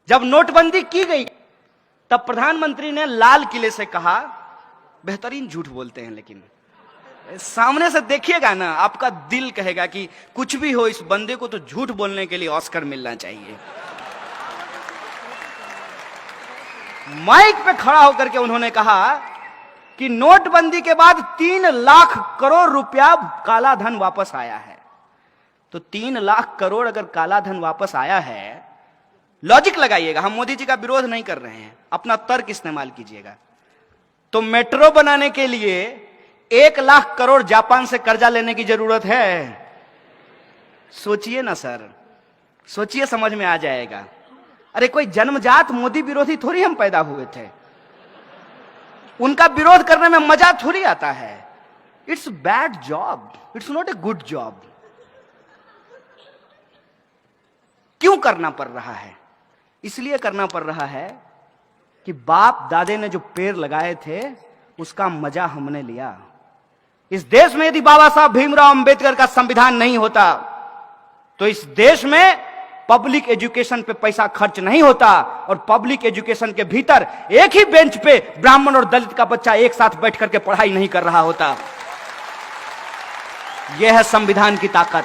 जब नोटबंदी की गई तब प्रधानमंत्री ने लाल किले से कहा, बेहतरीन झूठ बोलते हैं लेकिन सामने से देखिएगा ना, आपका दिल कहेगा कि कुछ भी हो, इस बंदे को तो झूठ बोलने के लिए ऑस्कर मिलना चाहिए। माइक पे खड़ा होकर के उन्होंने कहा कि नोटबंदी के बाद 3 लाख करोड़ रुपया काला धन वापस आया है। तो 3 लाख करोड़ अगर काला धन वापस आया है, लॉजिक लगाइएगा, हम मोदी जी का विरोध नहीं कर रहे हैं, अपना तर्क इस्तेमाल कीजिएगा। तो मेट्रो बनाने के लिए 1 लाख करोड़ जापान से कर्जा लेने की जरूरत है? सोचिए ना सर, सोचिए, समझ में आ जाएगा। अरे कोई जन्मजात मोदी विरोधी थोड़ी हम पैदा हुए थे, उनका विरोध करने में मजा थोड़ी आता है। It's bad job, it's not a good job. क्यों करना पड़ रहा है? इसलिए करना पड़ रहा है कि बाप दादे ने जो पेड़ लगाए थे उसका मजा हमने लिया। इस देश में यदि बाबा साहब भीमराव अंबेडकर का संविधान नहीं होता तो इस देश में पब्लिक एजुकेशन पे पैसा खर्च नहीं होता, और पब्लिक एजुकेशन के भीतर एक ही बेंच पे ब्राह्मण और दलित का बच्चा एक साथ बैठ करके पढ़ाई नहीं कर रहा होता। यह है संविधान की ताकत।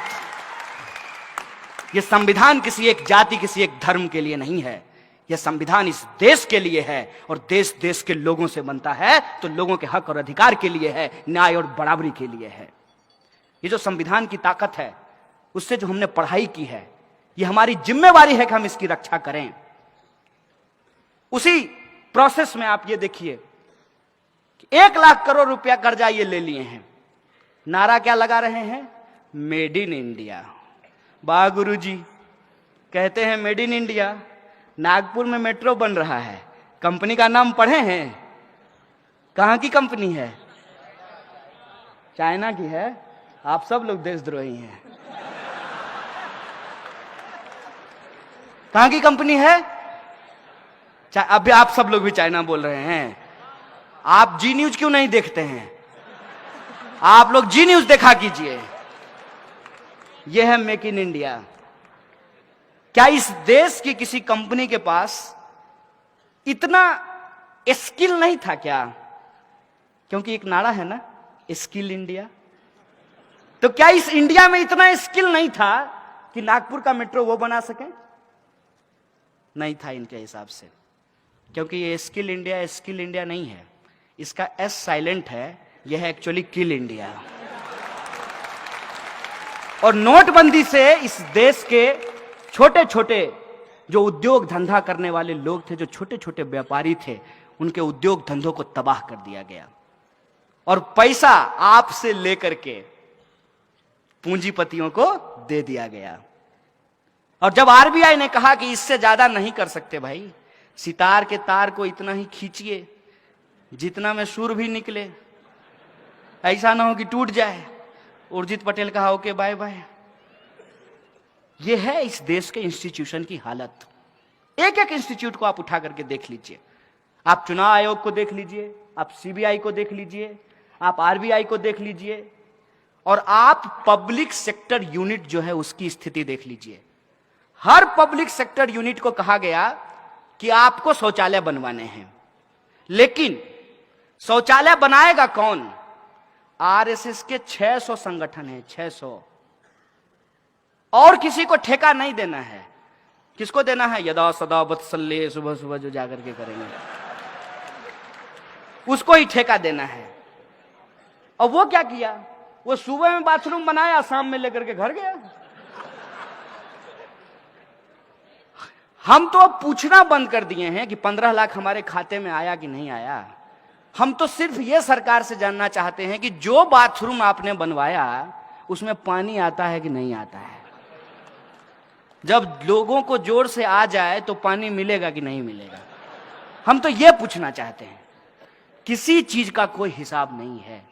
यह संविधान किसी एक जाति, किसी एक धर्म के लिए नहीं है, यह संविधान इस देश के लिए है, और देश देश के लोगों से बनता है तो लोगों के हक और अधिकार के लिए है, न्याय और बराबरी के लिए है। ये जो संविधान की ताकत है, उससे जो हमने पढ़ाई की है, ये हमारी जिम्मेवारी है कि हम इसकी रक्षा करें। उसी प्रोसेस में आप ये देखिए कि 1 लाख करोड़ रुपया कर्जा ये ले लिए हैं। नारा क्या लगा रहे हैं? Made in India. वाह गुरुजी, कहते हैं मेड इन इंडिया। नागपुर में मेट्रो बन रहा है, कंपनी का नाम पढ़े हैं? कहां की कंपनी है? चाइना की है। आप सब लोग देशद्रोही हैं। कहां की कंपनी है? अभी आप सब लोग भी चाइना बोल रहे हैं। आप जी न्यूज क्यों नहीं देखते हैं? आप लोग जी न्यूज देखा कीजिए। यह है मेक इन इंडिया। क्या इस देश की किसी कंपनी के पास इतना स्किल नहीं था क्या? क्योंकि एक नारा है ना, स्किल इंडिया। तो क्या इस इंडिया में इतना स्किल नहीं था कि नागपुर का मेट्रो वो बना सके? नहीं था इनके हिसाब से, क्योंकि ये स्किल इंडिया नहीं है, इसका एस साइलेंट है, यह है एक्चुअली किल इंडिया। और नोटबंदी से इस देश के छोटे छोटे जो उद्योग धंधा करने वाले लोग थे, जो छोटे छोटे व्यापारी थे, उनके उद्योग धंधों को तबाह कर दिया गया, और पैसा आपसे लेकर के पूंजीपतियों को दे दिया गया। और जब आरबीआई ने कहा कि इससे ज्यादा नहीं कर सकते भाई, सितार के तार को इतना ही खींचिए जितना में सुर भी निकले, ऐसा ना हो कि टूट जाए। उर्जित पटेल कहा ओके बाय बाय। यह है इस देश के इंस्टीट्यूशन की हालत। एक एक इंस्टीट्यूट को आप उठा करके देख लीजिए। आप चुनाव आयोग को देख लीजिए, आप सीबीआई को देख लीजिए, आप आरबीआई को देख लीजिए, और आप पब्लिक सेक्टर यूनिट जो है उसकी स्थिति देख लीजिए। हर पब्लिक सेक्टर यूनिट को कहा गया कि आपको शौचालय बनवाने हैं, लेकिन शौचालय बनाएगा कौन? आरएसएस के 600 संगठन हैं, 600, और किसी को ठेका नहीं देना है। किसको देना है? यदा सदा वत्सल्य, सुबह सुबह जो जाकर के करेंगे उसको ही ठेका देना है। और वो क्या किया? वो सुबह में बाथरूम बनाया, शाम में लेकर के घर गया। हम तो अब पूछना बंद कर दिए हैं कि 15 लाख हमारे खाते में आया कि नहीं आया। हम तो सिर्फ ये सरकार से जानना चाहते हैं कि जो बाथरूम आपने बनवाया उसमें पानी आता है कि नहीं आता है। जब लोगों को जोर से आ जाए तो पानी मिलेगा कि नहीं मिलेगा। हम तो ये पूछना चाहते हैं। किसी चीज का कोई हिसाब नहीं है।